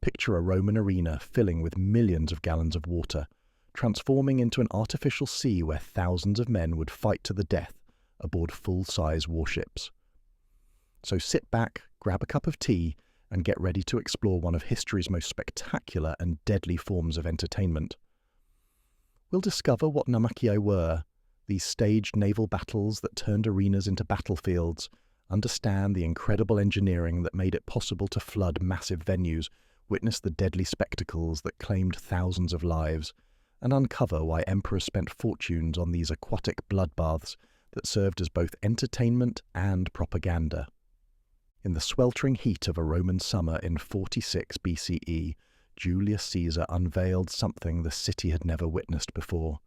Picture a Roman arena filling with millions of gallons of water, transforming into an artificial sea where thousands of men would fight to the death aboard full-size warships. So sit back, grab a cup of tea, and get ready to explore one of history's most spectacular and deadly forms of entertainment. We'll discover what naumachia were, these staged naval battles that turned arenas into battlefields, understand the incredible engineering that made it possible to flood massive venues, witness the deadly spectacles that claimed thousands of lives, and uncover why emperors spent fortunes on these aquatic bloodbaths that served as both entertainment and propaganda. In the sweltering heat of a Roman summer in 46 BCE, Julius Caesar unveiled something the city had never witnessed before.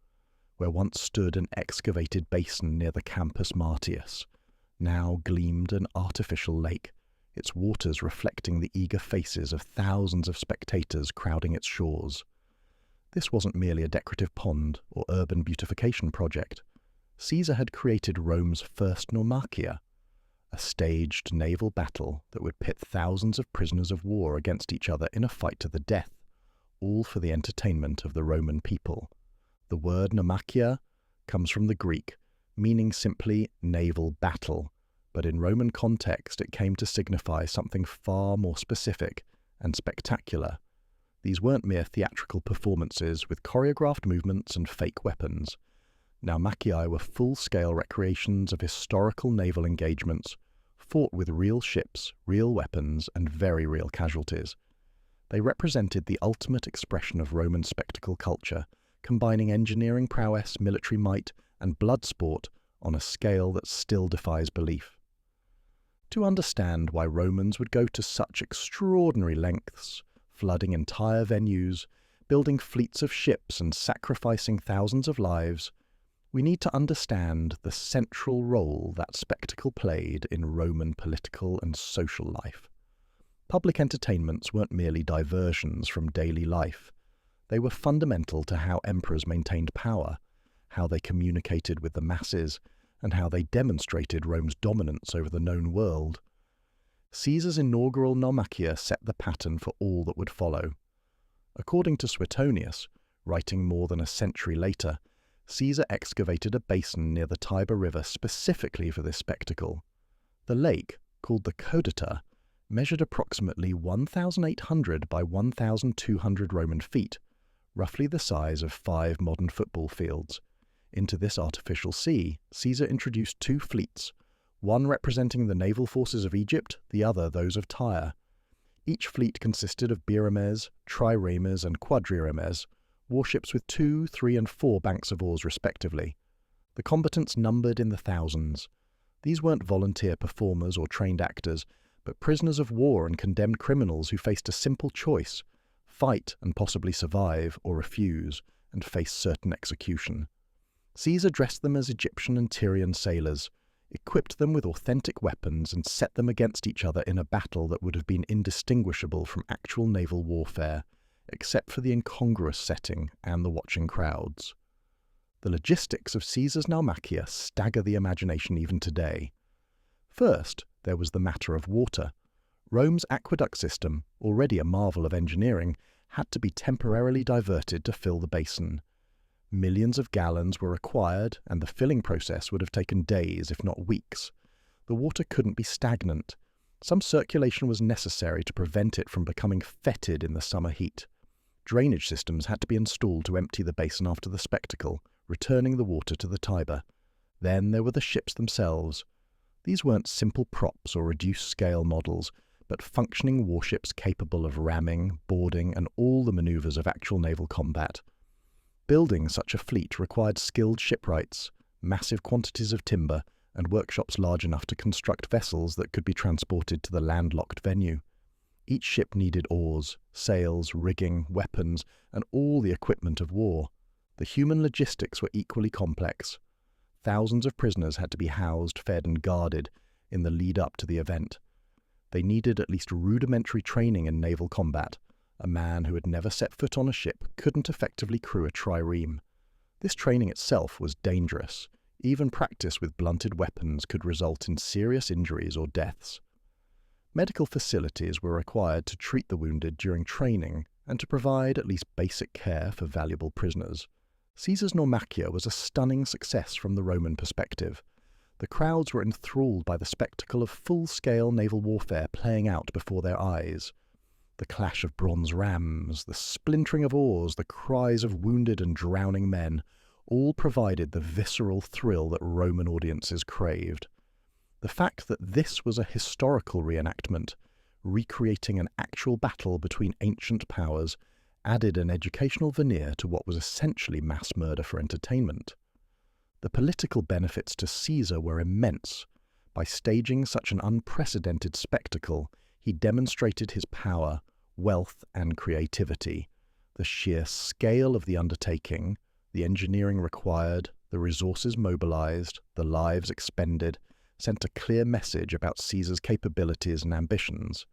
Where once stood an excavated basin near the Campus Martius, now gleamed an artificial lake, its waters reflecting the eager faces of thousands of spectators crowding its shores. This wasn't merely a decorative pond or urban beautification project. Caesar had created Rome's first naumachia, a staged naval battle that would pit thousands of prisoners of war against each other in a fight to the death, all for the entertainment of the Roman people. The word naumachia comes from the Greek, meaning simply naval battle, but in Roman context it came to signify something far more specific and spectacular. These weren't mere theatrical performances with choreographed movements and fake weapons. Naumachia were full-scale recreations of historical naval engagements, fought with real ships, real weapons, and very real casualties. They represented the ultimate expression of Roman spectacle culture, combining engineering prowess, military might, and blood sport on a scale that still defies belief. To understand why Romans would go to such extraordinary lengths, flooding entire venues, building fleets of ships and sacrificing thousands of lives, we need to understand the central role that spectacle played in Roman political and social life. Public entertainments weren't merely diversions from daily life. They were fundamental to how emperors maintained power, how they communicated with the masses, and how they demonstrated Rome's dominance over the known world. Caesar's inaugural naumachia set the pattern for all that would follow. According to Suetonius, writing more than a century later, Caesar excavated a basin near the Tiber River specifically for this spectacle. The lake, called the Codita, measured approximately 1,800 by 1,200 Roman feet, roughly the size of 5 modern football fields. Into this artificial sea, Caesar introduced 2 fleets, one representing the naval forces of Egypt, the other those of Tyre. Each fleet consisted of biremes, triremes, and quadriremes, warships with 2, 3, and 4 banks of oars respectively. The combatants numbered in the thousands. These weren't volunteer performers or trained actors, but prisoners of war and condemned criminals who faced a simple choice: fight and possibly survive, or refuse and face certain execution. Caesar dressed them as Egyptian and Tyrian sailors, equipped them with authentic weapons, and set them against each other in a battle that would have been indistinguishable from actual naval warfare, except for the incongruous setting and the watching crowds. The logistics of Caesar's naumachia stagger the imagination even today. First, there was the matter of water. Rome's aqueduct system, already a marvel of engineering, had to be temporarily diverted to fill the basin. Millions of gallons were required, and the filling process would have taken days, if not weeks. The water couldn't be stagnant. Some circulation was necessary to prevent it from becoming fetid in the summer heat. Drainage systems had to be installed to empty the basin after the spectacle, returning the water to the Tiber. Then there were the ships themselves. These weren't simple props or reduced-scale models, but functioning warships capable of ramming, boarding, and all the maneuvers of actual naval combat. Building such a fleet required skilled shipwrights, massive quantities of timber, and workshops large enough to construct vessels that could be transported to the landlocked venue. Each ship needed oars, sails, rigging, weapons, and all the equipment of war. The human logistics were equally complex. Thousands of prisoners had to be housed, fed, and guarded in the lead-up to the event. They needed at least rudimentary training in naval combat. A man who had never set foot on a ship couldn't effectively crew a trireme. This training itself was dangerous. Even practice with blunted weapons could result in serious injuries or deaths. Medical facilities were required to treat the wounded during training and to provide at least basic care for valuable prisoners. Caesar's Naumachia was a stunning success from the Roman perspective. The crowds were enthralled by the spectacle of full-scale naval warfare playing out before their eyes. The clash of bronze rams, the splintering of oars, the cries of wounded and drowning men, all provided the visceral thrill that Roman audiences craved. The fact that this was a historical reenactment, recreating an actual battle between ancient powers, added an educational veneer to what was essentially mass murder for entertainment. The political benefits to Caesar were immense. By staging such an unprecedented spectacle, he demonstrated his power, wealth, and creativity. The sheer scale of the undertaking, the engineering required, the resources mobilized, the lives expended, sent a clear message about Caesar's capabilities and ambitions.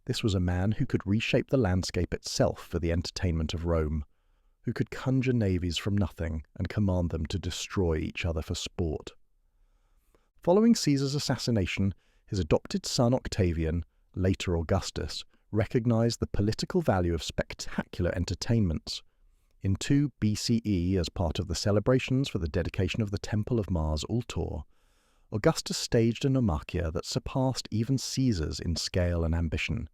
This was a man who could reshape the landscape itself for the entertainment of Rome, who could conjure navies from nothing and command them to destroy each other for sport. Following Caesar's assassination, his adopted son Octavian, later Augustus, recognized the political value of spectacular entertainments. In 2 BCE, as part of the celebrations for the dedication of the Temple of Mars Ultor, Augustus staged a Naumachia that surpassed even Caesar's in scale and ambition.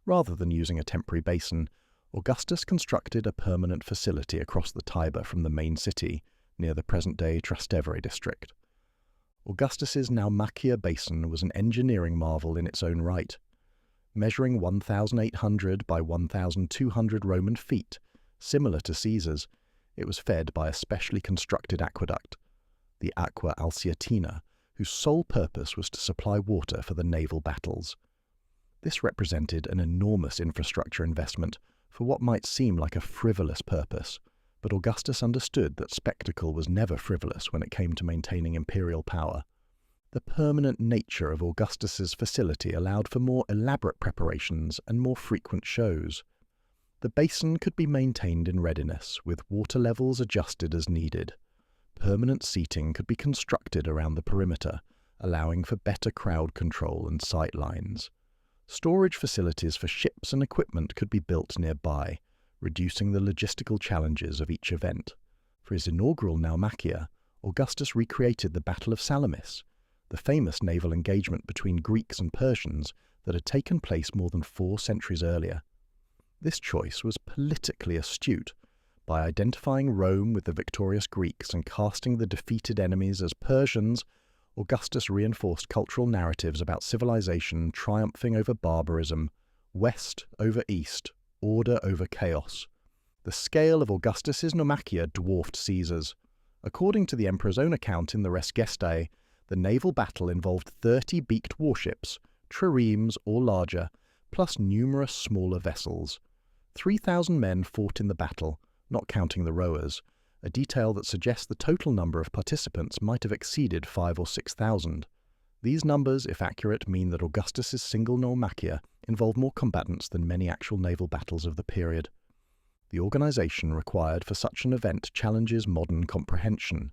Rather than using a temporary basin, Augustus constructed a permanent facility across the Tiber from the main city, near the present-day Trastevere district. Augustus's Naumachia basin was an engineering marvel in its own right. Measuring 1,800 by 1,200 Roman feet, similar to Caesar's, it was fed by a specially constructed aqueduct, the Aqua Alciatina, whose sole purpose was to supply water for the naval battles. This represented an enormous infrastructure investment for what might seem like a frivolous purpose, but Augustus understood that spectacle was never frivolous when it came to maintaining imperial power. The permanent nature of Augustus's facility allowed for more elaborate preparations and more frequent shows. The basin could be maintained in readiness, with water levels adjusted as needed. Permanent seating could be constructed around the perimeter, allowing for better crowd control and sight lines. Storage facilities for ships and equipment could be built nearby, reducing the logistical challenges of each event. For his inaugural Naumachia, Augustus recreated the Battle of Salamis, the famous naval engagement between Greeks and Persians that had taken place more than 4 centuries earlier. This choice was politically astute. By identifying Rome with the victorious Greeks and casting the defeated enemies as Persians, Augustus reinforced cultural narratives about civilization triumphing over barbarism, West over East, order over chaos. The scale of Augustus's Naumachia dwarfed Caesar's. According to the emperor's own account in the Res Gestae, the naval battle involved 30 beaked warships, triremes or larger, plus numerous smaller vessels. 3,000 men fought in the battle, not counting the rowers, a detail that suggests the total number of participants might have exceeded 5,000 or 6,000. These numbers, if accurate, mean that Augustus's single Naumachia involved more combatants than many actual naval battles of the period. The organization required for such an event challenges modern comprehension.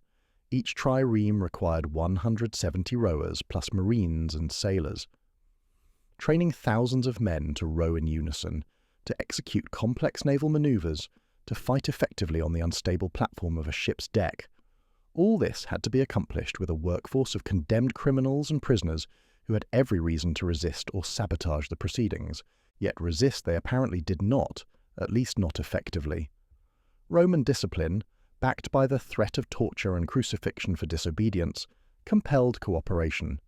Each trireme required 170 rowers plus marines and sailors. Training thousands of men to row in unison, to execute complex naval maneuvers, to fight effectively on the unstable platform of a ship's deck. All this had to be accomplished with a workforce of condemned criminals and prisoners who had every reason to resist or sabotage the proceedings, yet resist they apparently did not, at least not effectively. Roman discipline, backed by the threat of torture and crucifixion for disobedience, compelled cooperation.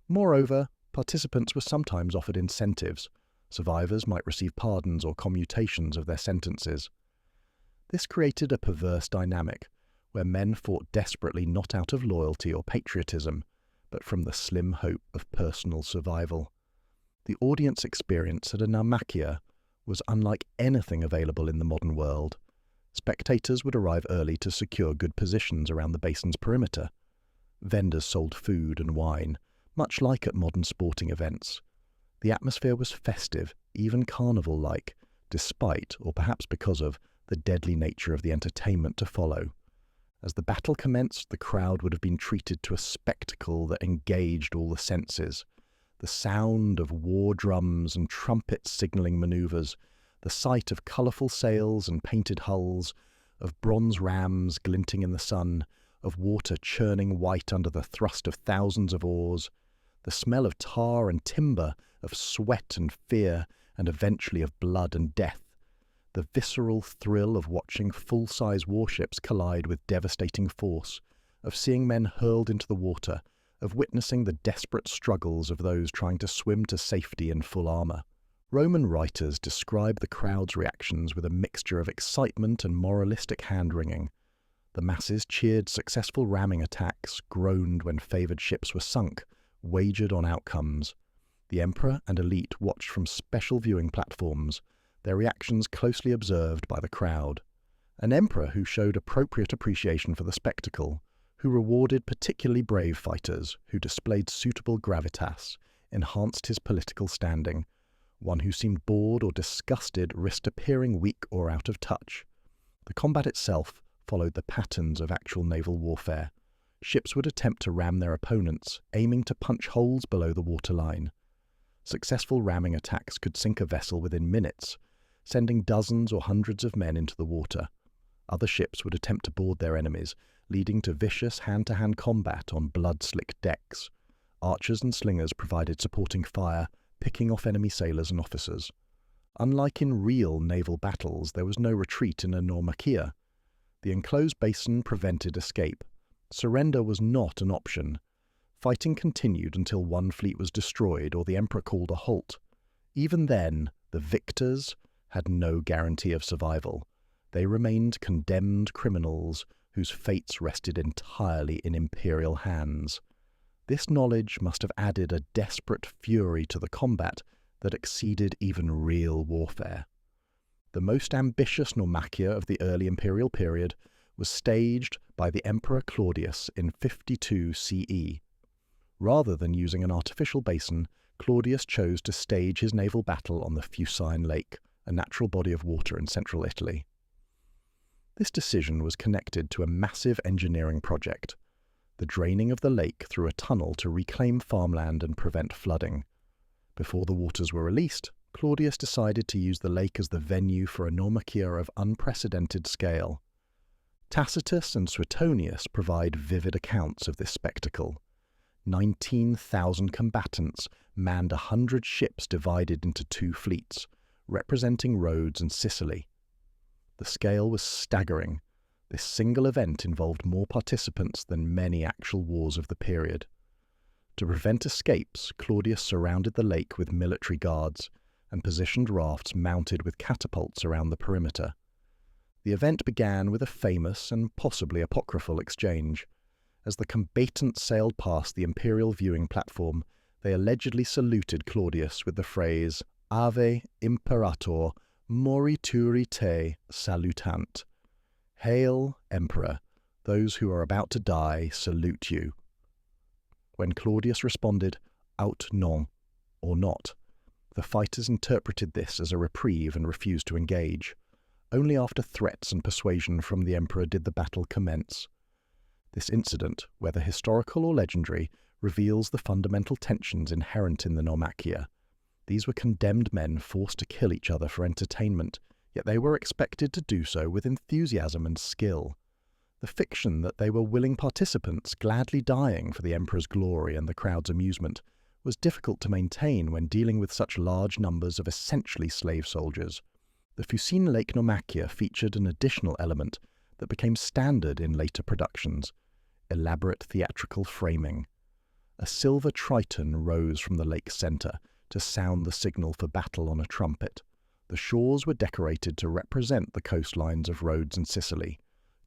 Moreover, participants were sometimes offered incentives. Survivors might receive pardons or commutations of their sentences. This created a perverse dynamic, where men fought desperately not out of loyalty or patriotism, but from the slim hope of personal survival. The audience experience at a Naumachia was unlike anything available in the modern world. Spectators would arrive early to secure good positions around the basin's perimeter. Vendors sold food and wine, much like at modern sporting events. The atmosphere was festive, even carnival-like, despite, or perhaps because of, the deadly nature of the entertainment to follow. As the battle commenced, the crowd would have been treated to a spectacle that engaged all the senses. the sound of war drums and trumpets signalling manoeuvres, the sight of colourful sails and painted hulls, of bronze rams glinting in the sun, of water churning white under the thrust of thousands of oars, the smell of tar and timber, of sweat and fear, and eventually of blood and death, the visceral thrill of watching full-size warships collide with devastating force, of seeing men hurled into the water, of witnessing the desperate struggles of those trying to swim to safety in full armour. Roman writers describe the crowd's reactions with a mixture of excitement and moralistic hand-wringing. The masses cheered successful ramming attacks, groaned when favoured ships were sunk, wagered on outcomes. The emperor and elite watched from special viewing platforms, their reactions closely observed by the crowd. An emperor who showed appropriate appreciation for the spectacle, who rewarded particularly brave fighters, who displayed suitable gravitas, enhanced his political standing. One who seemed bored or disgusted risked appearing weak or out of touch. The combat itself followed the patterns of actual naval warfare. Ships would attempt to ram their opponents, aiming to punch holes below the waterline. Successful ramming attacks could sink a vessel within minutes, sending dozens or hundreds of men into the water. Other ships would attempt to board their enemies, leading to vicious hand-to-hand combat on blood-slicked decks. Archers and slingers provided supporting fire, picking off enemy sailors and officers. Unlike in real naval battles, there was no retreat in a naumachia. The enclosed basin prevented escape. Surrender was not an option. Fighting continued until one fleet was destroyed or the emperor called a halt. Even then, the victors had no guarantee of survival. They remained condemned criminals whose fates rested entirely in imperial hands. This knowledge must have added a desperate fury to the combat that exceeded even real warfare. The most ambitious naumachia of the early imperial period was staged by the Emperor Claudius in 52 CE. Rather than using an artificial basin, Claudius chose to stage his naval battle on the Fucine Lake, a natural body of water in central Italy. This decision was connected to a massive engineering project, the draining of the lake through a tunnel to reclaim farmland and prevent flooding. Before the waters were released, Claudius decided to use the lake as the venue for a naumachia of unprecedented scale. Tacitus and Suetonius provide vivid accounts of this spectacle. 19,000 combatants manned 100 ships divided into 2 fleets, representing Rhodes and Sicily. The scale was staggering. This single event involved more participants than many actual wars of the period. To prevent escapes, Claudius surrounded the lake with military guards and positioned rafts mounted with catapults around the perimeter. The event began with a famous and possibly apocryphal exchange. As the combatants sailed past the imperial viewing platform, they allegedly saluted Claudius with the phrase Ave Imperator morituri te salutant. Hail, Emperor, those who are about to die salute you. When Claudius responded, aut non, or not, the fighters interpreted this as a reprieve and refused to engage. Only after threats and persuasion from the emperor did the battle commence. This incident, whether historical or legendary, reveals the fundamental tensions inherent in the naumachia. These were condemned men forced to kill each other for entertainment, yet they were expected to do so with enthusiasm and skill. The fiction that they were willing participants, gladly dying for the emperor's glory and the crowd's amusement, was difficult to maintain when dealing with such large numbers of essentially slave soldiers. The Fucine Lake naumachia featured an additional element that became standard in later productions: elaborate theatrical framing. A silver triton rose from the lake's centre to sound the signal for battle on a trumpet. The shores were decorated to represent the coastlines of Rhodes and Sicily.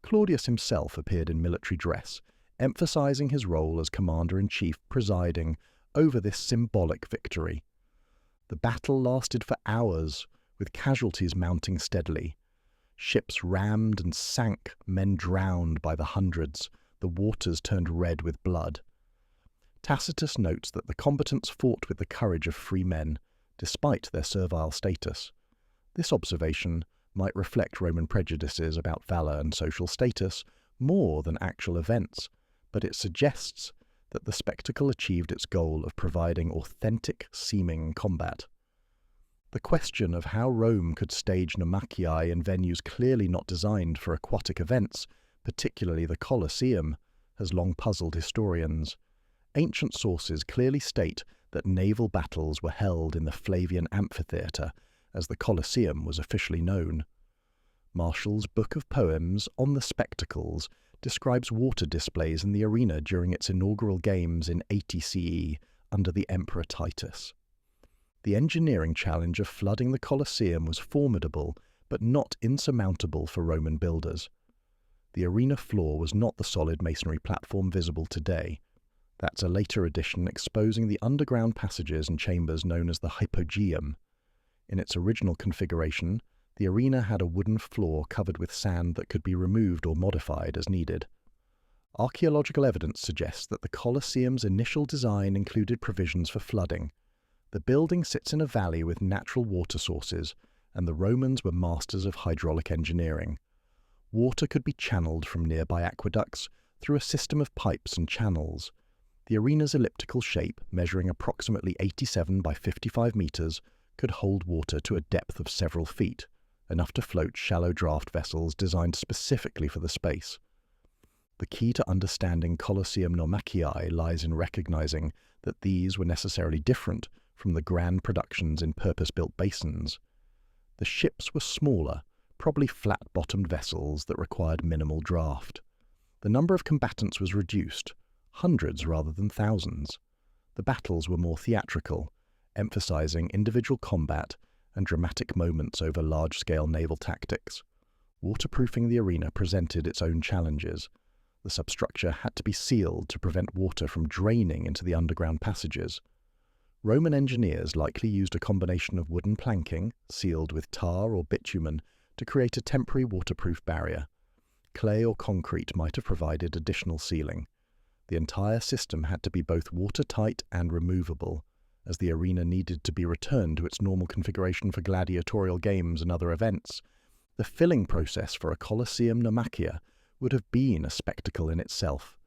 Claudius himself appeared in military dress, emphasizing his role as commander-in-chief presiding over this symbolic victory. The battle lasted for hours, with casualties mounting steadily. Ships rammed and sank, men drowned by the hundreds, the waters turned red with blood. Tacitus notes that the combatants fought with the courage of free men, despite their servile status. This observation might reflect Roman prejudices about valour and social status more than actual events, but it suggests that the spectacle achieved its goal of providing authentic-seeming combat. The question of how Rome could stage naumachii in venues clearly not designed for aquatic events, particularly the Colosseum, has long puzzled historians. Ancient sources clearly state that naval battles were held in the Flavian amphitheater, as the Colosseum was officially known. Martial's book of poems On the Spectacles describes water displays in the arena during its inaugural games in 80 CE under the Emperor Titus. The engineering challenge of flooding the Colosseum was formidable, but not insurmountable for Roman builders. The arena floor was not the solid masonry platform visible today. That's a later addition exposing the underground passages and chambers known as the hypogeum. In its original configuration, the arena had a wooden floor covered with sand that could be removed or modified as needed. Archaeological evidence suggests that the Colosseum's initial design included provisions for flooding. The building sits in a valley with natural water sources, and the Romans were masters of hydraulic engineering. Water could be channeled from nearby aqueducts through a system of pipes and channels. The arena's elliptical shape, measuring approximately 87 by 55 meters, could hold water to a depth of several feet, enough to float shallow draft vessels designed specifically for the space. The key to understanding Colosseum naumachii lies in recognizing that these were necessarily different from the grand productions in purpose-built basins. The ships were smaller, probably flat-bottomed vessels that required minimal draft. The number of combatants was reduced, hundreds rather than thousands. The battles were more theatrical, emphasizing individual combat and dramatic moments over large-scale naval tactics. Waterproofing the arena presented its own challenges. The substructure had to be sealed to prevent water from draining into the underground passages. Roman engineers likely used a combination of wooden planking, sealed with tar or bitumen, to create a temporary waterproof barrier. Clay or concrete might have provided additional sealing. The entire system had to be both watertight and removable, as the arena needed to be returned to its normal configuration for gladiatorial games and other events. The filling process for a Colosseum naumachia would have been a spectacle in itself.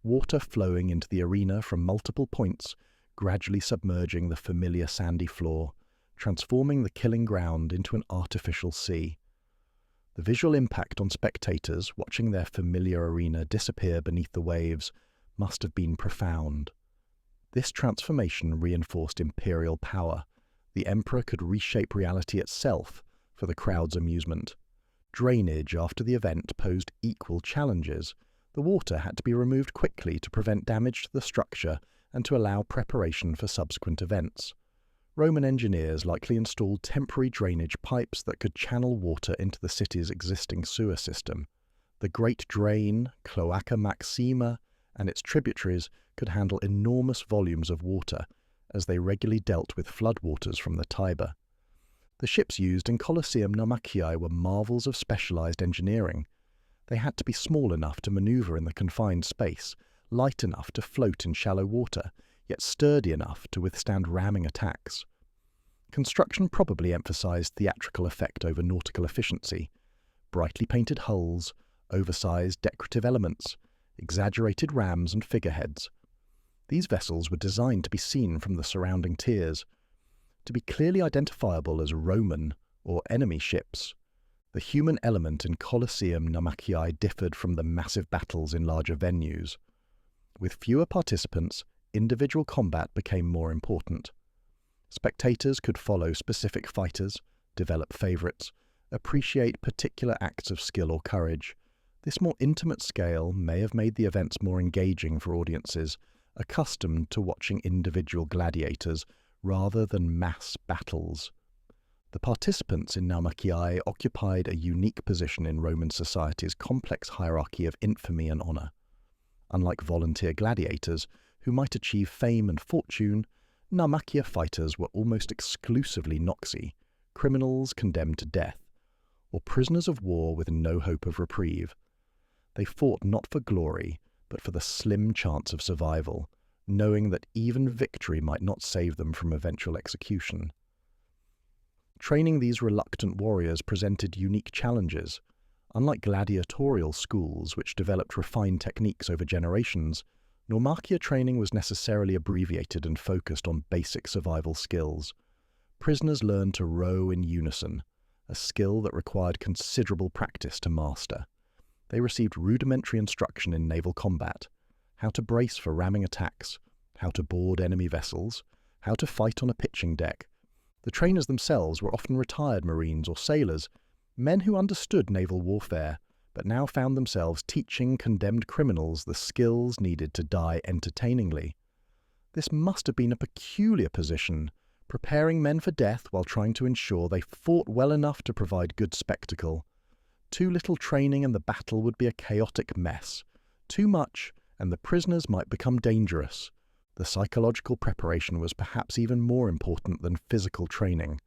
Water flowing into the arena from multiple points, gradually submerging the familiar sandy floor, transforming the killing ground into an artificial sea. The visual impact on spectators watching their familiar arena disappear beneath the waves must have been profound. This transformation reinforced imperial power. The emperor could reshape reality itself for the crowd's amusement. Drainage after the event posed equal challenges. The water had to be removed quickly to prevent damage to the structure and to allow preparation for subsequent events. Roman engineers likely installed temporary drainage pipes that could channel water into the city's existing sewer system. The Great Drain, Cloaca Maxima, and its tributaries could handle enormous volumes of water, as they regularly dealt with floodwaters from the Tiber. The ships used in Colosseum naumachii were marvels of specialized engineering. They had to be small enough to maneuver in the confined space, light enough to float in shallow water, yet sturdy enough to withstand ramming attacks. Construction probably emphasized theatrical effect over nautical efficiency. Brightly painted hulls, oversized decorative elements, exaggerated rams and figureheads. These vessels were designed to be seen from the surrounding tiers, to be clearly identifiable as Roman or enemy ships. The human element in Colosseum naumachii differed from the massive battles in larger venues. With fewer participants, individual combat became more important. Spectators could follow specific fighters, develop favorites, appreciate particular acts of skill or courage. This more intimate scale may have made the events more engaging for audiences, accustomed to watching individual gladiators rather than mass battles. The participants in naumachii occupied a unique position in Roman society's complex hierarchy of infamy and honour. Unlike volunteer gladiators, who might achieve fame and fortune, naumachia fighters were almost exclusively noxi, criminals condemned to death, or prisoners of war with no hope of reprieve. They fought not for glory, but for the slim chance of survival, knowing that even victory might not save them from eventual execution. Training these reluctant warriors presented unique challenges. Unlike gladiatorial schools, which developed refined techniques over generations, Naumachia training was necessarily abbreviated and focused on basic survival skills. Prisoners learned to row in unison, a skill that required considerable practice to master. They received rudimentary instruction in naval combat, how to brace for ramming attacks, how to board enemy vessels, how to fight on a pitching deck. The trainers themselves were often retired Marines or sailors, men who understood naval warfare, but now found themselves teaching condemned criminals the skills needed to die entertainingly. This must have been a peculiar position, preparing men for death while trying to ensure they fought well enough to provide good spectacle. Too little training and the battle would be a chaotic mess. Too much, and the prisoners might become dangerous. The psychological preparation was perhaps even more important than physical training.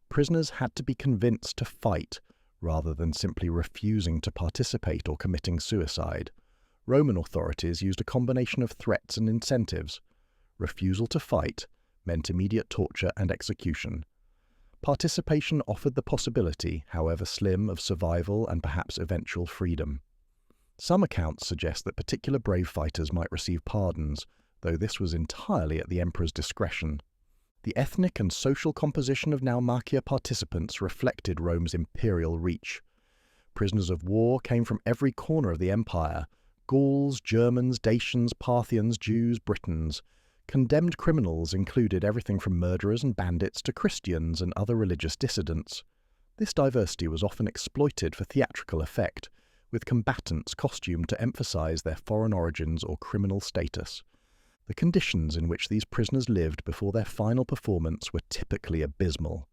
Prisoners had to be convinced to fight, rather than simply refusing to participate or committing suicide. Roman authorities used a combination of threats and incentives. Refusal to fight meant immediate torture and execution. Participation offered the possibility, however slim, of survival and perhaps eventual freedom. Some accounts suggest that particular brave fighters might receive pardons, though this was entirely at the emperor's discretion. The ethnic and social composition of Naumachia participants reflected Rome's imperial reach. Prisoners of war came from every corner of the empire: Gauls, Germans, Dacians, Parthians, Jews, Britons. Condemned criminals included everything from murderers and bandits to Christians and other religious dissidents. This diversity was often exploited for theatrical effect, with combatants costumed to emphasize their foreign origins or criminal status. The conditions in which these prisoners lived before their final performance were typically abysmal.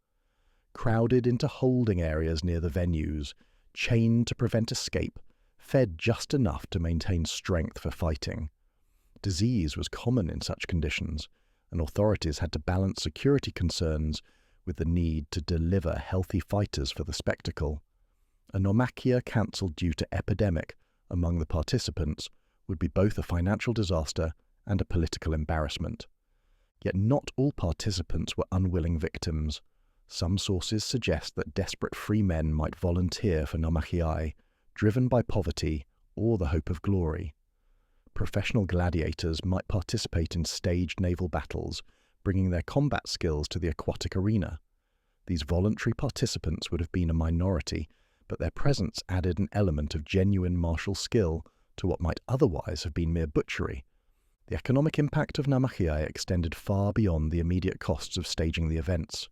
Crowded into holding areas near the venues, chained to prevent escape, fed just enough to maintain strength for fighting. Disease was common in such conditions, and authorities had to balance security concerns with the need to deliver healthy fighters for the spectacle. A Naumachia cancelled due to epidemic among the participants would be both a financial disaster and a political embarrassment. Yet not all participants were unwilling victims. Some sources suggest that desperate free men might volunteer for Naumachiae, driven by poverty or the hope of glory. Professional gladiators might participate in staged naval battles, bringing their combat skills to the aquatic arena. These voluntary participants would have been a minority, but their presence added an element of genuine martial skill to what might otherwise have been mere butchery. The economic impact of Naumachiae extended far beyond the immediate costs of staging the events.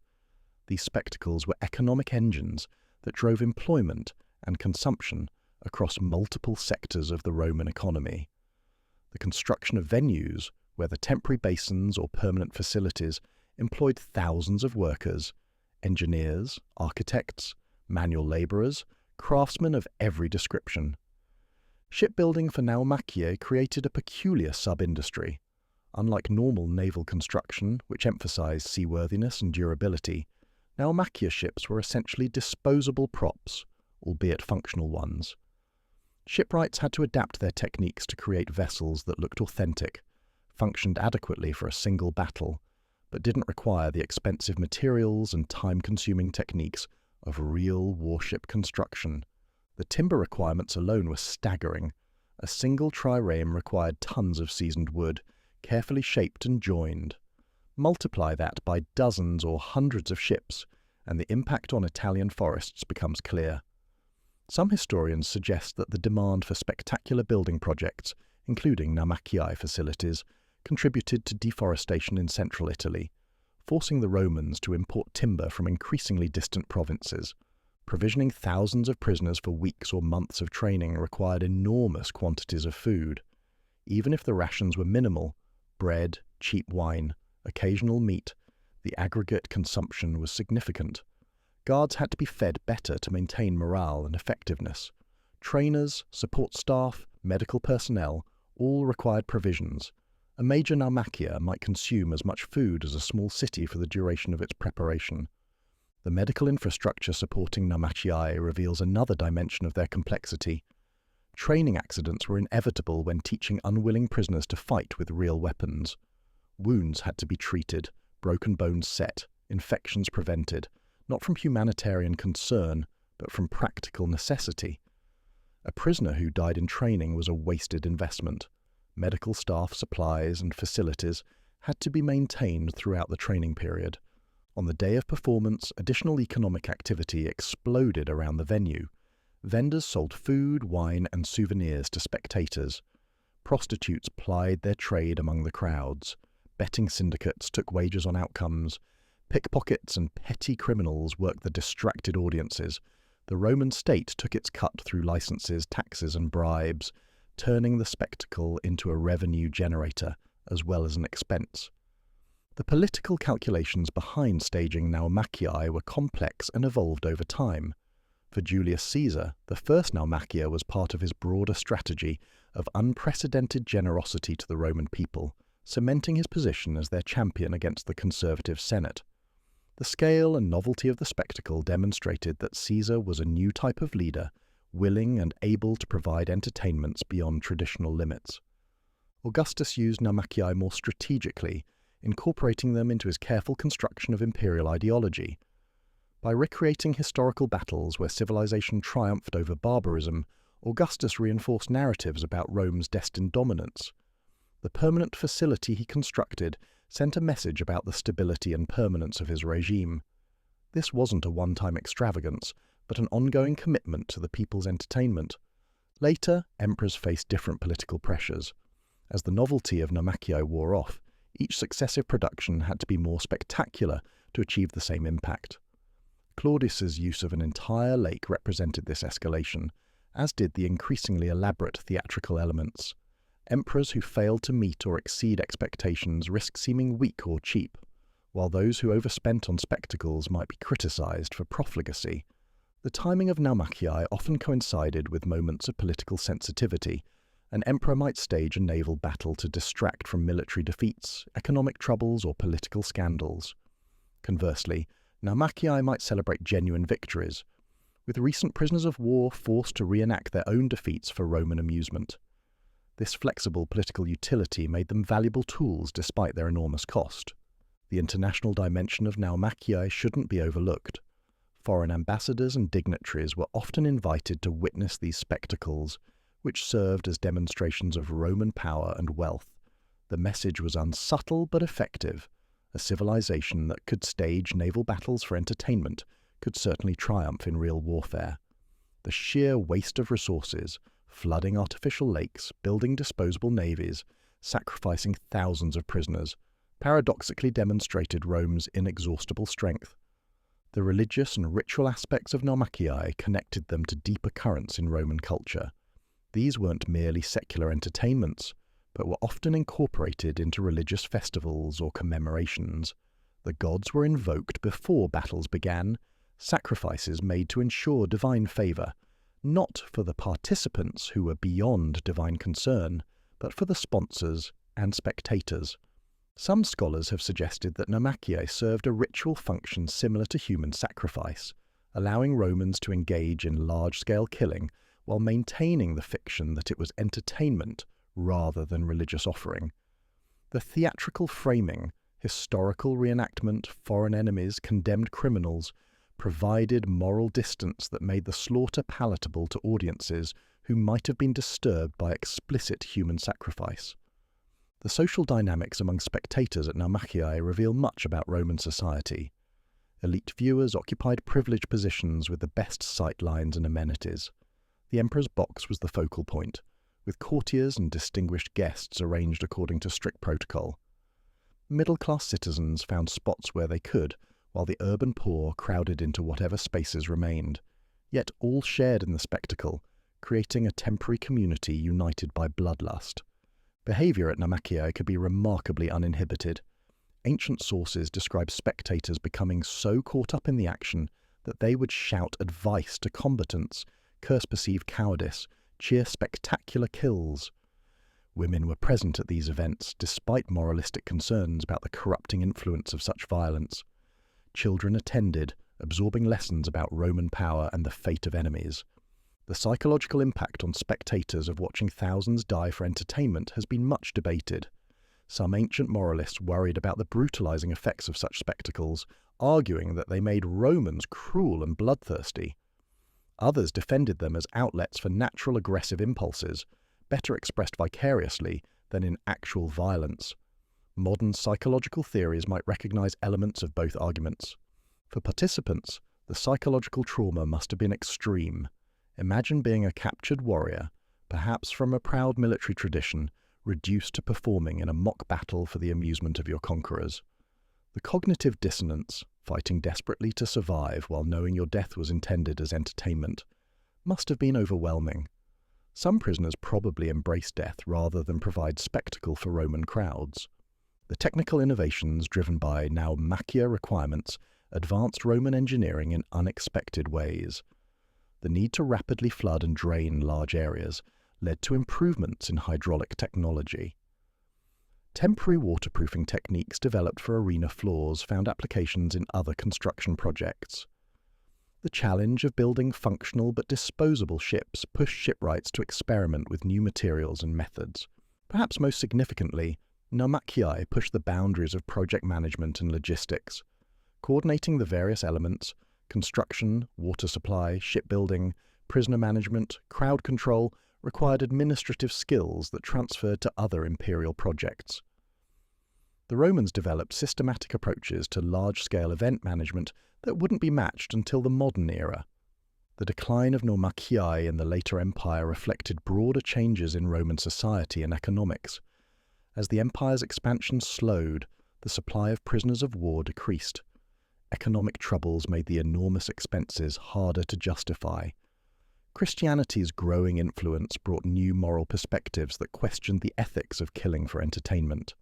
These spectacles were economic engines that drove employment and consumption across multiple sectors of the Roman economy. The construction of venues, whether temporary basins or permanent facilities, employed thousands of workers: engineers, architects, manual labourers, craftsmen of every description. Shipbuilding for Naumachiae created a peculiar sub-industry. Unlike normal naval construction, which emphasized seaworthiness and durability, Naumachia ships were essentially disposable props, albeit functional ones. Shipwrights had to adapt their techniques to create vessels that looked authentic, functioned adequately for a single battle, but didn't require the expensive materials and time-consuming techniques of real warship construction. The timber requirements alone were staggering. A single trireme required tons of seasoned wood, carefully shaped and joined. Multiply that by dozens or hundreds of ships, and the impact on Italian forests becomes clear. Some historians suggest that the demand for spectacular building projects, including Naumachiae facilities, contributed to deforestation in central Italy, forcing the Romans to import timber from increasingly distant provinces. Provisioning thousands of prisoners for weeks or months of training required enormous quantities of food. Even if the rations were minimal, bread, cheap wine, occasional meat, the aggregate consumption was significant. Guards had to be fed better to maintain morale and effectiveness. Trainers, support staff, medical personnel all required provisions. A major Naumachia might consume as much food as a small city for the duration of its preparation. The medical infrastructure supporting Naumachiae reveals another dimension of their complexity. Training accidents were inevitable when teaching unwilling prisoners to fight with real weapons. Wounds had to be treated, broken bones set, infections prevented, not from humanitarian concern, but from practical necessity. A prisoner who died in training was a wasted investment. Medical staff, supplies, and facilities had to be maintained throughout the training period. On the day of performance, additional economic activity exploded around the venue. Vendors sold food, wine, and souvenirs to spectators. Prostitutes plied their trade among the crowds. Betting syndicates took wagers on outcomes. Pickpockets and petty criminals worked the distracted audiences. The Roman state took its cut through licenses, taxes, and bribes, turning the spectacle into a revenue generator as well as an expense. The political calculations behind staging naumachia were complex and evolved over time. For Julius Caesar, the first naumachia was part of his broader strategy of unprecedented generosity to the Roman people, cementing his position as their champion against the conservative Senate. The scale and novelty of the spectacle demonstrated that Caesar was a new type of leader, willing and able to provide entertainments beyond traditional limits. Augustus used naumachia more strategically, incorporating them into his careful construction of imperial ideology. By recreating historical battles where civilization triumphed over barbarism, Augustus reinforced narratives about Rome's destined dominance. The permanent facility he constructed sent a message about the stability and permanence of his regime. This wasn't a one-time extravagance, but an ongoing commitment to the people's entertainment. Later, emperors faced different political pressures. As the novelty of naumachia wore off, each successive production had to be more spectacular to achieve the same impact. Claudius's use of an entire lake represented this escalation, as did the increasingly elaborate theatrical elements. Emperors who failed to meet or exceed expectations risked seeming weak or cheap, while those who overspent on spectacles might be criticized for profligacy. The timing of naumachia often coincided with moments of political sensitivity. An emperor might stage a naval battle to distract from military defeats, economic troubles, or political scandals. Conversely, naumachia might celebrate genuine victories, with recent prisoners of war forced to reenact their own defeats for Roman amusement. This flexible political utility made them valuable tools despite their enormous cost. The international dimension of naumachia shouldn't be overlooked. Foreign ambassadors and dignitaries were often invited to witness these spectacles, which served as demonstrations of Roman power and wealth. The message was unsubtle but effective. A civilization that could stage naval battles for entertainment could certainly triumph in real warfare. The sheer waste of resources, flooding artificial lakes, building disposable navies, sacrificing thousands of prisoners, paradoxically demonstrated Rome's inexhaustible strength. The religious and ritual aspects of naumachia connected them to deeper currents in Roman culture. These weren't merely secular entertainments, but were often incorporated into religious festivals or commemorations. The gods were invoked before battles began, sacrifices made to ensure divine favour, not for the participants who were beyond divine concern, but for the sponsors and spectators. Some scholars have suggested that naumachia served a ritual function similar to human sacrifice, allowing Romans to engage in large-scale killing while maintaining the fiction that it was entertainment rather than religious offering. The theatrical framing, historical reenactment, foreign enemies, condemned criminals, provided moral distance that made the slaughter palatable to audiences who might have been disturbed by explicit human sacrifice. The social dynamics among spectators at naumachia reveal much about Roman society. Elite viewers occupied privileged positions with the best sight lines and amenities. The emperor's box was the focal point, with courtiers and distinguished guests arranged according to strict protocol. Middle-class citizens found spots where they could, while the urban poor crowded into whatever spaces remained, yet all shared in the spectacle, creating a temporary community united by bloodlust. Behaviour at naumachia could be remarkably uninhibited. Ancient sources describe spectators becoming so caught up in the action that they would shout advice to combatants, curse perceived cowardice, cheer spectacular kills. Women were present at these events, despite moralistic concerns about the corrupting influence of such violence. Children attended, absorbing lessons about Roman power and the fate of enemies. The psychological impact on spectators of watching thousands die for entertainment has been much debated. Some ancient moralists worried about the brutalizing effects of such spectacles, arguing that they made Romans cruel and bloodthirsty. Others defended them as outlets for natural aggressive impulses, better expressed vicariously than in actual violence. Modern psychological theories might recognize elements of both arguments. For participants, the psychological trauma must have been extreme. Imagine being a captured warrior, perhaps from a proud military tradition, reduced to performing in a mock battle for the amusement of your conquerors. The cognitive dissonance, fighting desperately to survive while knowing your death was intended as entertainment, must have been overwhelming. Some prisoners probably embraced death rather than provide spectacle for Roman crowds. The technical innovations driven by naumachia requirements advanced Roman engineering in unexpected ways. The need to rapidly flood and drain large areas led to improvements in hydraulic technology. Temporary waterproofing techniques developed for arena floors found applications in other construction projects. The challenge of building functional but disposable ships pushed shipwrights to experiment with new materials and methods. Perhaps most significantly, naumachia pushed the boundaries of project management and logistics. Coordinating the various elements — construction, water supply, shipbuilding, prisoner management, crowd control — required administrative skills that transferred to other imperial projects. The Romans developed systematic approaches to large-scale event management that wouldn't be matched until the modern era. The decline of naumachia in the later empire reflected broader changes in Roman society and economics. As the empire's expansion slowed, the supply of prisoners of war decreased. Economic troubles made the enormous expenses harder to justify. Christianity's growing influence brought new moral perspectives that questioned the ethics of killing for entertainment.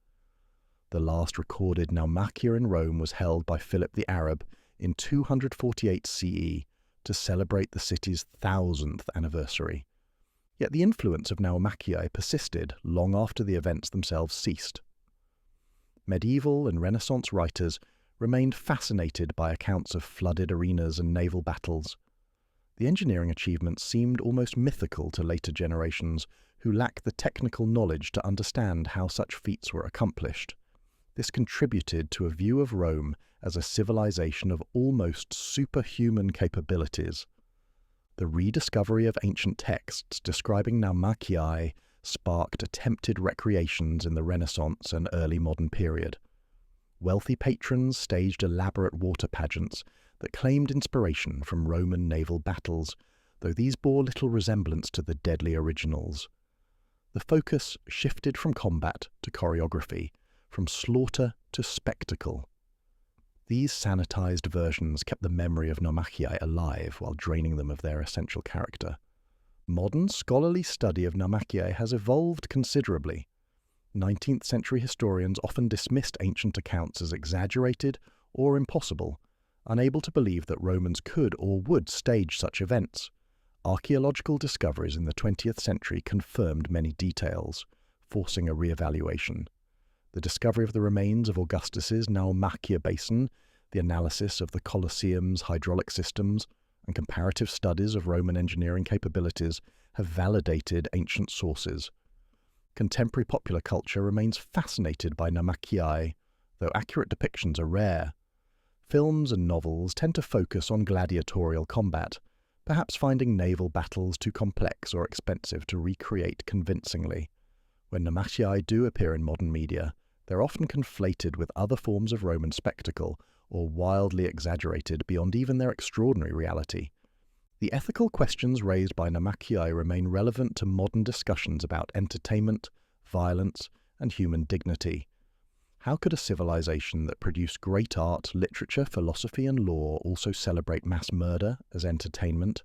The last recorded naumachia in Rome was held by Philip the Arab in 248 CE to celebrate the city's 1000th anniversary. Yet the influence of naumachia persisted long after the events themselves ceased. Medieval and Renaissance writers remained fascinated by accounts of flooded arenas and naval battles. The engineering achievements seemed almost mythical to later generations who lacked the technical knowledge to understand how such feats were accomplished. This contributed to a view of Rome as a civilization of almost superhuman capabilities. The rediscovery of ancient texts describing naumachia sparked attempted recreations in the Renaissance and early modern period. Wealthy patrons staged elaborate water pageants that claimed inspiration from Roman naval battles, though these bore little resemblance to the deadly originals. The focus shifted from combat to choreography, from slaughter to spectacle. These sanitized versions kept the memory of naumachia alive while draining them of their essential character. Modern scholarly study of naumachia has evolved considerably. 19th century historians often dismissed ancient accounts as exaggerated or impossible, unable to believe that Romans could or would stage such events. Archaeological discoveries in the 20th century confirmed many details, forcing a re-evaluation. The discovery of the remains of Augustus's naumachia basin, the analysis of the Colosseum's hydraulic systems, and comparative studies of Roman engineering capabilities have validated ancient sources. Contemporary popular culture remains fascinated by naumachia, though accurate depictions are rare. Films and novels tend to focus on gladiatorial combat, perhaps finding naval battles too complex or expensive to recreate convincingly. When naumachia do appear in modern media, they're often conflated with other forms of Roman spectacle or wildly exaggerated beyond even their extraordinary reality. The ethical questions raised by naumachia remain relevant to modern discussions about entertainment, violence, and human dignity. How could a civilization that produced great art, literature, philosophy, and law also celebrate mass murder as entertainment?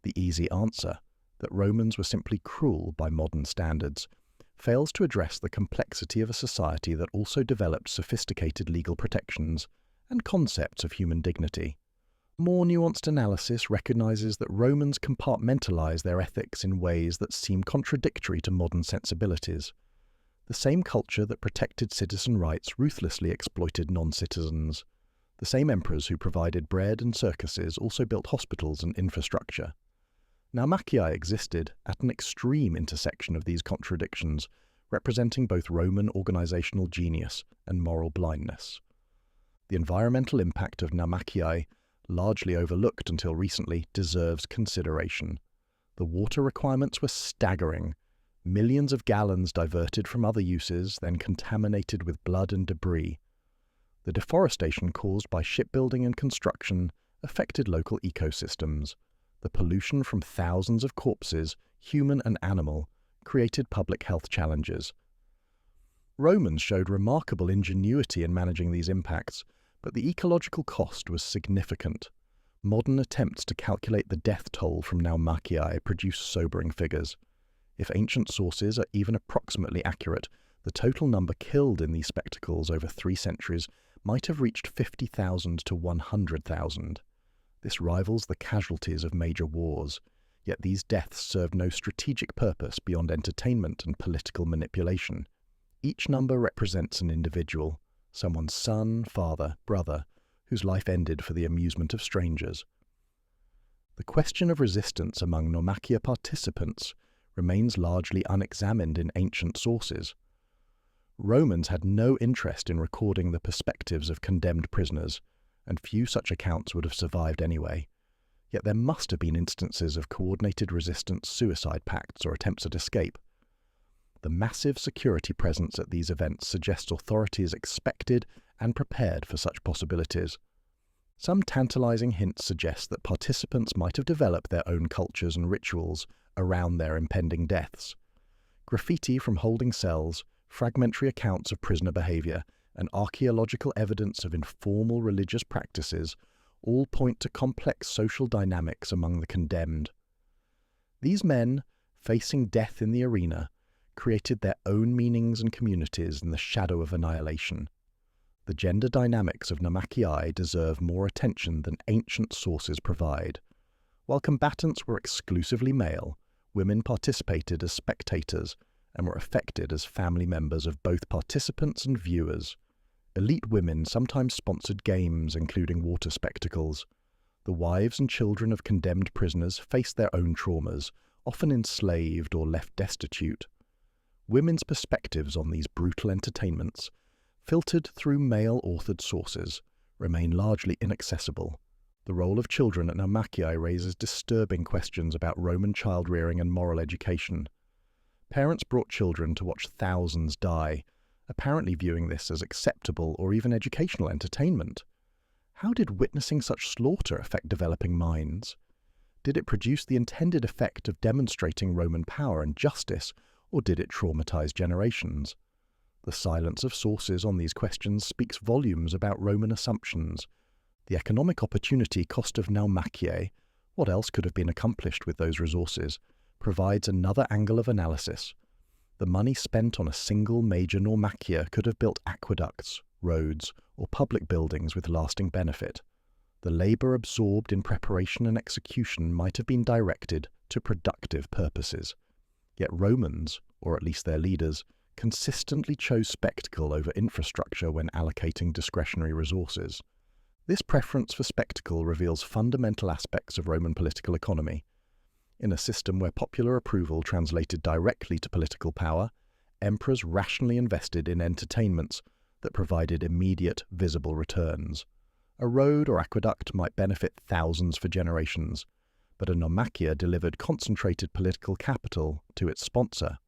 The easy answer, that Romans were simply cruel by modern standards, fails to address the complexity of a society that also developed sophisticated legal protections and concepts of human dignity. More nuanced analysis recognizes that Romans compartmentalize their ethics in ways that seem contradictory to modern sensibilities. The same culture that protected citizen rights ruthlessly exploited non-citizens. The same emperors who provided bread and circuses also built hospitals and infrastructure. Naumachia existed at an extreme intersection of these contradictions, representing both Roman organizational genius and moral blindness. The environmental impact of naumachia, largely overlooked until recently, deserves consideration. The water requirements were staggering. Millions of gallons diverted from other uses, then contaminated with blood and debris. The deforestation caused by shipbuilding and construction affected local ecosystems. The pollution from thousands of corpses, human and animal, created public health challenges. Romans showed remarkable ingenuity in managing these impacts, but the ecological cost was significant. Modern attempts to calculate the death toll from Naumachii produce sobering figures. If ancient sources are even approximately accurate, the total number killed in these spectacles over 3 centuries might have reached 50,000 to 100,000. This rivals the casualties of major wars, yet these deaths served no strategic purpose beyond entertainment and political manipulation. Each number represents an individual, someone's son, father, brother, whose life ended for the amusement of strangers. The question of resistance among Naumachia participants remains largely unexamined in ancient sources. Romans had no interest in recording the perspectives of condemned prisoners, and few such accounts would have survived anyway. Yet there must have been instances of coordinated resistance, suicide pacts, or attempts at escape. The massive security presence at these events suggests authorities expected and prepared for such possibilities. Some tantalizing hints suggest that participants might have developed their own cultures and rituals around their impending deaths. Graffiti from holding cells, fragmentary accounts of prisoner behavior, and archaeological evidence of informal religious practices all point to complex social dynamics among the condemned. These men, facing death in the arena, created their own meanings and communities in the shadow of annihilation. The gender dynamics of Naumachii deserve more attention than ancient sources provide. While combatants were exclusively male, women participated as spectators and were affected as family members of both participants and viewers. Elite women sometimes sponsored games, including water spectacles. The wives and children of condemned prisoners faced their own traumas, often enslaved or left destitute. Women's perspectives on these brutal entertainments, filtered through male-authored sources, remain largely inaccessible. The role of children at Naumachii raises disturbing questions about Roman child-rearing and moral education. Parents brought children to watch thousands die, apparently viewing this as acceptable or even educational entertainment. How did witnessing such slaughter affect developing minds? Did it produce the intended effect of demonstrating Roman power and justice, or did it traumatize generations? The silence of sources on these questions speaks volumes about Roman assumptions. The economic opportunity cost of Naumachii, what else could have been accomplished with those resources, provides another angle of analysis. The money spent on a single major Naumachia could have built aqueducts, roads, or public buildings with lasting benefit. The labour absorbed in preparation and execution might have been directed to productive purposes. Yet Romans, or at least their leaders, consistently chose spectacle over infrastructure when allocating discretionary resources. This preference for spectacle reveals fundamental aspects of Roman political economy. In a system where popular approval translated directly to political power, emperors rationally invested in entertainments that provided immediate, visible returns. A road or aqueduct might benefit thousands for generations, but a Naumachia delivered concentrated political capital to its sponsor.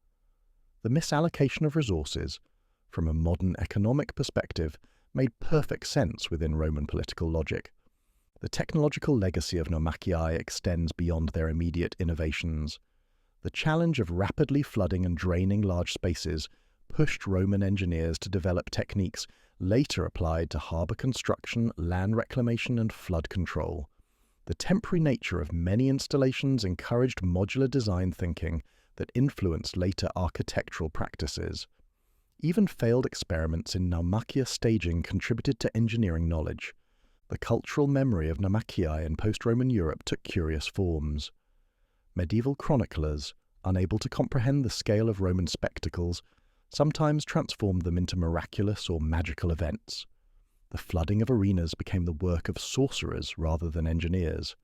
The misallocation of resources, from a modern economic perspective, made perfect sense within Roman political logic. The technological legacy of Naumachii extends beyond their immediate innovations. The challenge of rapidly flooding and draining large spaces pushed Roman engineers to develop techniques later applied to harbour construction, land reclamation, and flood control. The temporary nature of many installations encouraged modular design thinking that influenced later architectural practices. Even failed experiments in Naumachia staging contributed to engineering knowledge. The cultural memory of Naumachii in post-Roman Europe took curious forms. Medieval chroniclers, unable to comprehend the scale of Roman spectacles, sometimes transformed them into miraculous or magical events. The flooding of arenas became the work of sorcerers rather than engineers.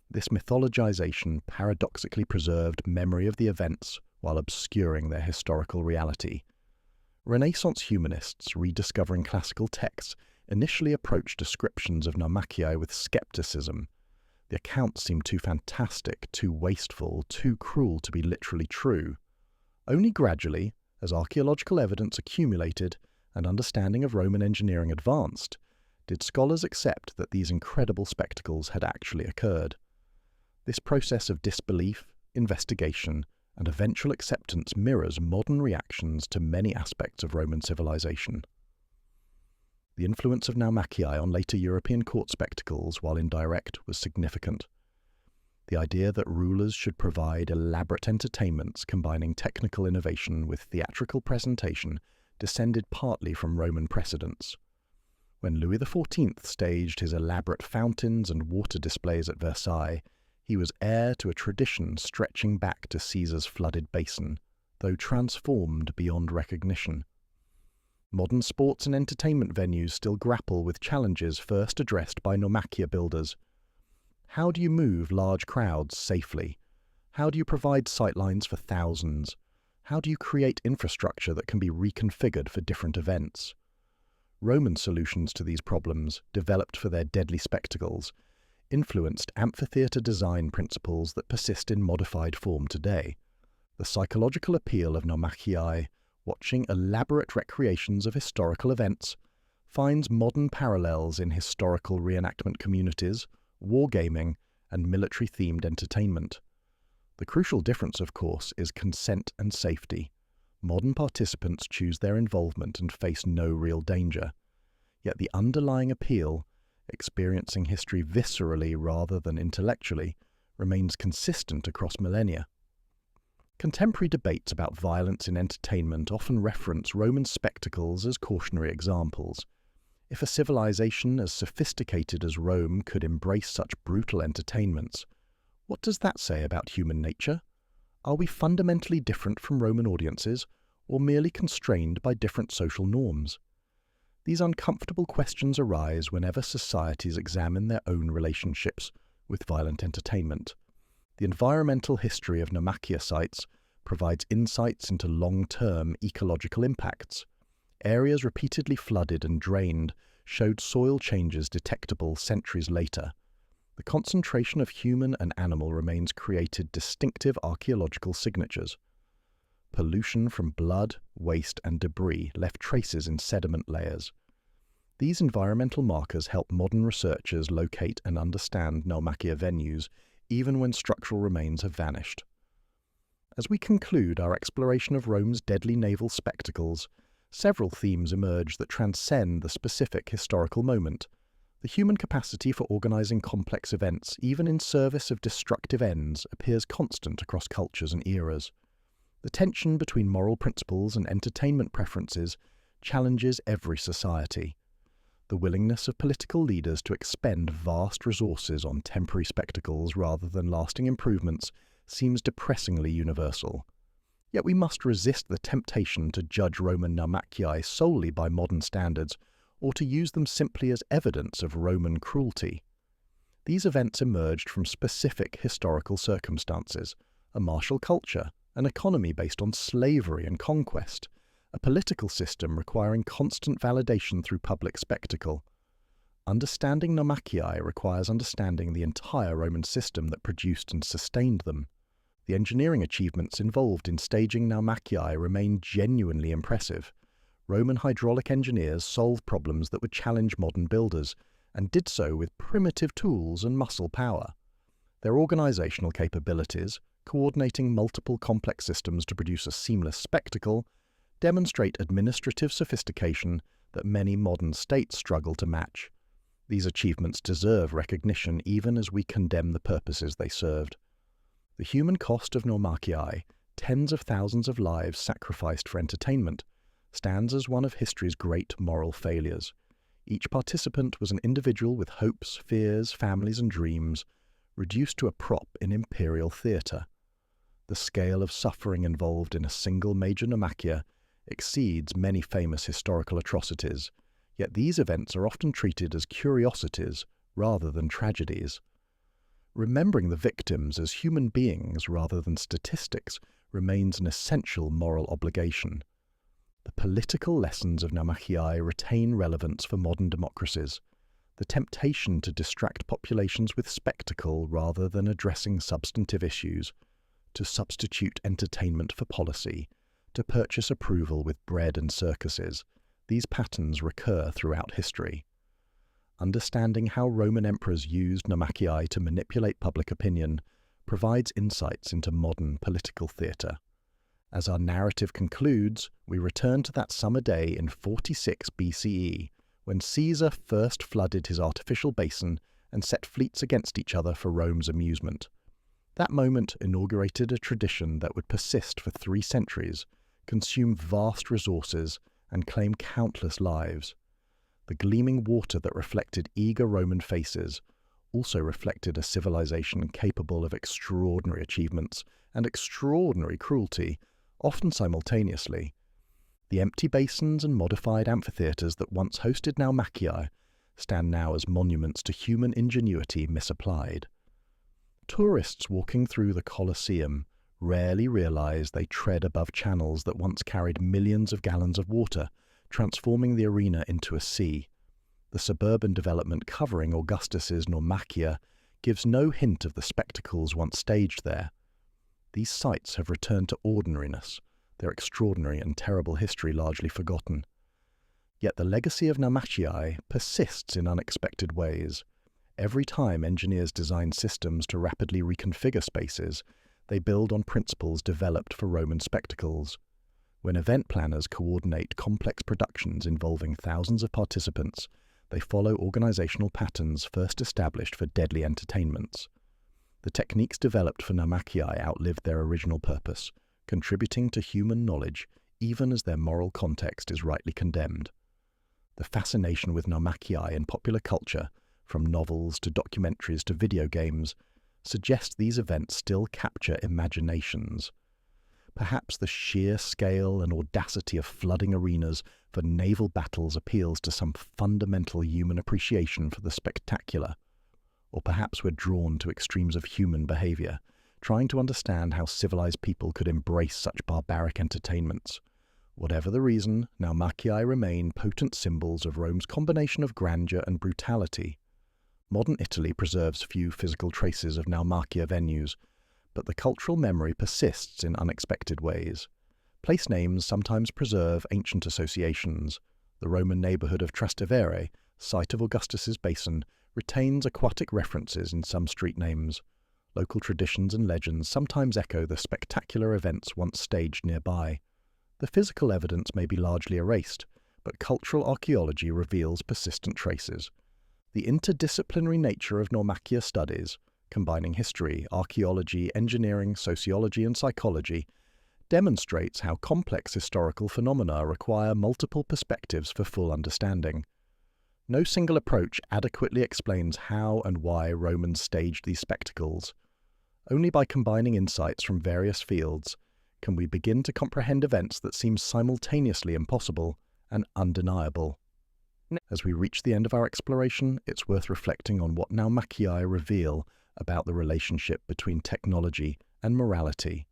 This mythologization paradoxically preserved memory of the events while obscuring their historical reality. Renaissance humanists, rediscovering classical texts, initially approached descriptions of Naumachii with skepticism. The accounts seemed too fantastic, too wasteful, too cruel to be literally true. Only gradually, as archaeological evidence accumulated and understanding of Roman engineering advanced, did scholars accept that these incredible spectacles had actually occurred. This process of disbelief, investigation, and eventual acceptance mirrors modern reactions to many aspects of Roman civilization. The influence of naumachii on later European court spectacles, while indirect, was significant. The idea that rulers should provide elaborate entertainments combining technical innovation with theatrical presentation descended partly from Roman precedents. When Louis XIV staged his elaborate fountains and water displays at Versailles, he was heir to a tradition stretching back to Caesar's flooded basin, though transformed beyond recognition. Modern sports and entertainment venues still grapple with challenges first addressed by naumachia builders. How do you move large crowds safely? How do you provide sightlines for thousands? How do you create infrastructure that can be reconfigured for different events? Roman solutions to these problems, developed for their deadly spectacles, influenced amphitheater design principles that persist in modified form today. The psychological appeal of naumachii, watching elaborate recreations of historical events, finds modern parallels in historical reenactment communities, wargaming, and military-themed entertainment. The crucial difference, of course, is consent and safety. Modern participants choose their involvement and face no real danger. Yet the underlying appeal, experiencing history viscerally rather than intellectually, remains consistent across millennia. Contemporary debates about violence in entertainment often reference Roman spectacles as cautionary examples. If a civilization as sophisticated as Rome could embrace such brutal entertainments, what does that say about human nature? Are we fundamentally different from Roman audiences, or merely constrained by different social norms? These uncomfortable questions arise whenever societies examine their own relationships with violent entertainment. The environmental history of naumachia sites provides insights into long-term ecological impacts. Areas repeatedly flooded and drained showed soil changes detectable centuries later. The concentration of human and animal remains created distinctive archaeological signatures. Pollution from blood, waste, and debris left traces in sediment layers. These environmental markers help modern researchers locate and understand naumachia venues, even when structural remains have vanished. As we conclude our exploration of Rome's deadly naval spectacles, several themes emerge that transcend the specific historical moment. The human capacity for organizing complex events, even in service of destructive ends, appears constant across cultures and eras. The tension between moral principles and entertainment preferences challenges every society. The willingness of political leaders to expend vast resources on temporary spectacles rather than lasting improvements seems depressingly universal. Yet we must resist the temptation to judge Roman naumachii solely by modern standards, or to use them simply as evidence of Roman cruelty. These events emerged from specific historical circumstances: a martial culture, an economy based on slavery and conquest, a political system requiring constant validation through public spectacle. Understanding naumachii requires understanding the entire Roman system that produced and sustained them. The engineering achievements involved in staging naumachii remain genuinely impressive. Roman hydraulic engineers solved problems that would challenge modern builders, and did so with primitive tools and muscle power. Their organizational capabilities, coordinating multiple complex systems to produce a seamless spectacle, demonstrate administrative sophistication that many modern states struggle to match. These achievements deserve recognition even as we condemn the purposes they served. The human cost of naumachii, tens of thousands of lives sacrificed for entertainment, stands as one of history's great moral failures. Each participant was an individual with hopes, fears, families, and dreams, reduced to a prop in imperial theatre. The scale of suffering involved in a single major naumachia exceeds many famous historical atrocities, yet these events are often treated as curiosities rather than tragedies. Remembering the victims as human beings rather than statistics remains an essential moral obligation. The political lessons of naumachii retain relevance for modern democracies. The temptation to distract populations with spectacle rather than addressing substantive issues, to substitute entertainment for policy, to purchase approval with bread and circuses, these patterns recur throughout history. Understanding how Roman emperors used naumachii to manipulate public opinion provides insights into modern political theatre. As our narrative concludes, we return to that summer day in 46 BCE, when Caesar first flooded his artificial basin and set fleets against each other for Rome's amusement. That moment inaugurated a tradition that would persist for 3 centuries, consume vast resources, and claim countless lives. The gleaming water that reflected eager Roman faces also reflected a civilization capable of extraordinary achievements and extraordinary cruelty, often simultaneously. The empty basins and modified amphitheaters that once hosted naumachii stand now as monuments to human ingenuity misapplied. Tourists walking through the Colosseum rarely realize they tread above channels that once carried millions of gallons of water, transforming the arena into a sea. The suburban development covering Augustus's naumachia gives no hint of the spectacles once staged there. These sites have returned to ordinariness, their extraordinary and terrible history largely forgotten. Yet the legacy of naumachii persists in unexpected ways. Every time engineers design systems to rapidly reconfigure spaces, they build on principles developed for Roman spectacles. When event planners coordinate complex productions involving thousands of participants, they follow organizational patterns first established for deadly entertainments. The techniques developed for naumachii outlived their original purpose, contributing to human knowledge even as their moral context is rightly condemned. The fascination with naumachii in popular culture, from novels to documentaries to video games, suggests these events still capture imaginations. Perhaps the sheer scale and audacity of flooding arenas for naval battles appeals to some fundamental human appreciation for the spectacular. Or perhaps we're drawn to extremes of human behavior, trying to understand how civilized people could embrace such barbaric entertainments. Whatever the reason, naumachii remain potent symbols of Rome's combination of grandeur and brutality. Modern Italy preserves few physical traces of naumachia venues, but the cultural memory persists in unexpected ways. Place names sometimes preserve ancient associations. The Roman neighborhood of Trastevere, site of Augustus's basin, retains aquatic references in some street names. Local traditions and legends sometimes echo the spectacular events once staged nearby. The physical evidence may be largely erased, but cultural archaeology reveals persistent traces. The interdisciplinary nature of naumachia studies, combining history, archaeology, engineering, sociology, and psychology, demonstrates how complex historical phenomena require multiple perspectives for full understanding. No single approach adequately explains how and why Romans staged these spectacles. Only by combining insights from various fields can we begin to comprehend events that seem simultaneously impossible and undeniable. As we reach the end of our exploration, it's worth reflecting on what naumachii reveal about the relationship between technology and morality.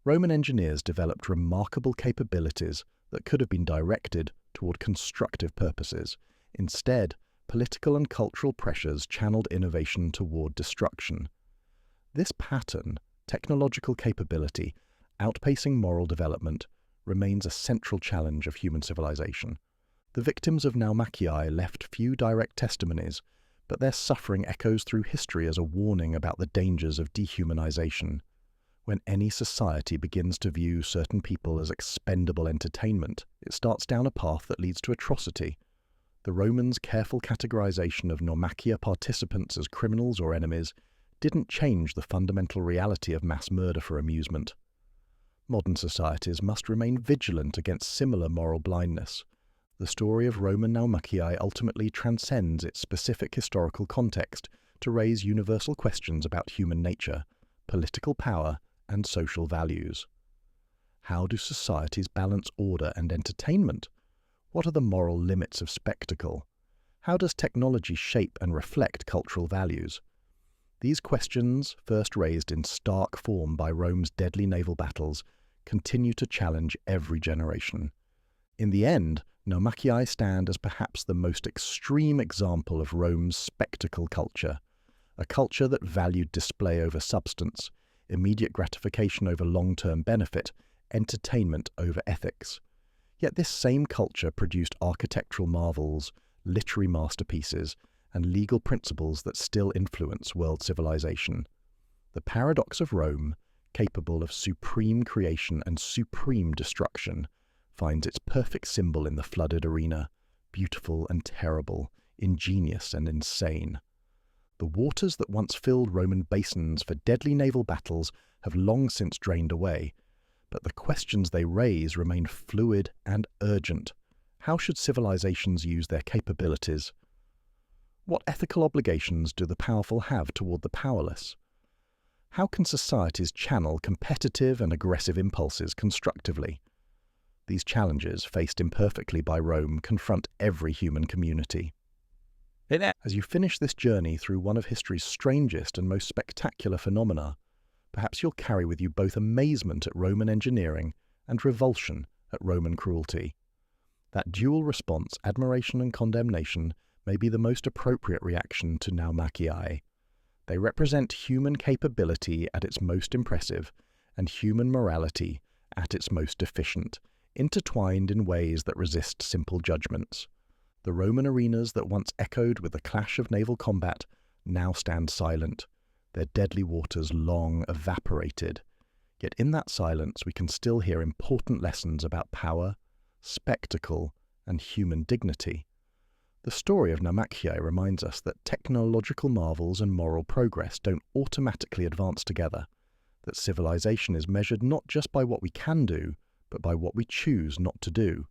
Roman engineers developed remarkable capabilities that could have been directed toward constructive purposes. Instead, political and cultural pressures channeled innovation toward destruction. This pattern, technological capability, outpacing moral development, remains a central challenge of human civilization. The victims of naumachii left few direct testimonies, but their suffering echoes through history as a warning about the dangers of dehumanization. When any society begins to view certain people as expendable entertainment, it starts down a path that leads to atrocity. The Romans' careful categorization of naumachia participants as criminals or enemies didn't change the fundamental reality of mass murder for amusement. Modern societies must remain vigilant against similar moral blindness. The story of Roman naumachii ultimately transcends its specific historical context to raise universal questions about human nature, political power, and social values. How do societies balance order and entertainment? What are the moral limits of spectacle? How does technology shape and reflect cultural values? These questions, first raised in stark form by Rome's deadly naval battles, continue to challenge every generation. In the end, naumachii stand as perhaps the most extreme example of Rome's spectacle culture, a culture that valued display over substance, immediate gratification over long-term benefit, entertainment over ethics. Yet this same culture produced architectural marvels, literary masterpieces, and legal principles that still influence world civilization. The paradox of Rome, capable of supreme creation and supreme destruction, finds its perfect symbol in the flooded arena, beautiful and terrible, ingenious and insane. The waters that once filled Roman basins for deadly naval battles have long since drained away, but the questions they raise remain fluid and urgent. How should civilizations use their capabilities? What ethical obligations do the powerful have toward the powerless? How can societies channel competitive and aggressive impulses constructively? These challenges, faced imperfectly by Rome, confront every human community. As you finish this journey through one of history's strangest and most spectacular phenomena, perhaps you'll carry with you both amazement at Roman engineering and revulsion at Roman cruelty. That dual response, admiration and condemnation, may be the most appropriate reaction to naumachii. They represent human capability at its most impressive and human morality at its most deficient, intertwined in ways that resist simple judgments. The Roman arenas that once echoed with the clash of naval combat now stand silent, their deadly waters long evaporated. Yet in that silence we can still hear important lessons about power, spectacle, and human dignity. The story of naumachii reminds us that technological marvels and moral progress don't automatically advance together, that civilization is measured not just by what we can do, but by what we choose not to do.